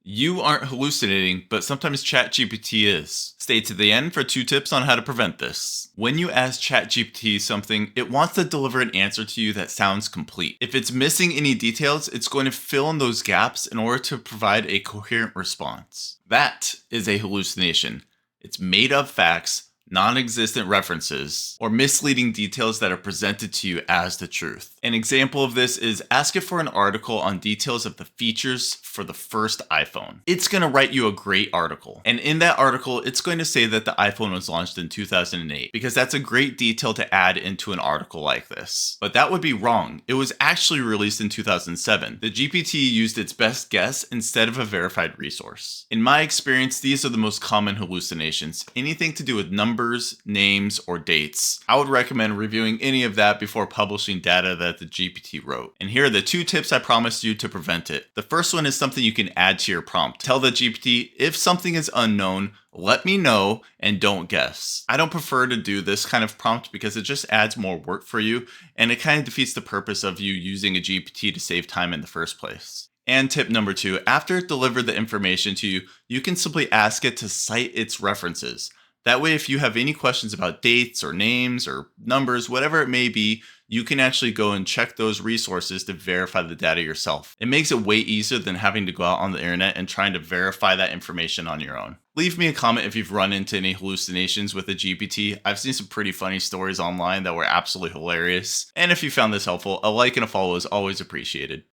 You aren't hallucinating, but sometimes ChatGPT is. Stay to the end for 2 tips on how to prevent this. When you ask ChatGPT something, it wants to deliver an answer to you that sounds complete. If it's missing any details, it's going to fill in those gaps in order to provide a coherent response. That is a hallucination. It's made up facts, non existent references, or misleading details that are presented to you as the truth. An example of this is ask it for an article on details of the features for the first iPhone. It's going to write you a great article. And in that article, it's going to say that the iPhone was launched in 2008 because that's a great detail to add into an article like this. But that would be wrong. It was actually released in 2007. The GPT used its best guess instead of a verified resource. In my experience, these are the most common hallucinations. Anything to do with numbers, names, or dates. I would recommend reviewing any of that before publishing data that the GPT wrote. And here are the 2 tips I promised you to prevent it. The first one is something you can add to your prompt. Tell the GPT, if something is unknown, let me know and don't guess. I don't prefer to do this kind of prompt because it just adds more work for you and it kind of defeats the purpose of you using a GPT to save time in the first place. And tip number 2, after it delivered the information to you, you can simply ask it to cite its references. That way, if you have any questions about dates or names or numbers, whatever it may be, you can actually go and check those resources to verify the data yourself. It makes it way easier than having to go out on the internet and trying to verify that information on your own. Leave me a comment if you've run into any hallucinations with a GPT. I've seen some pretty funny stories online that were absolutely hilarious. And if you found this helpful, a like and a follow is always appreciated.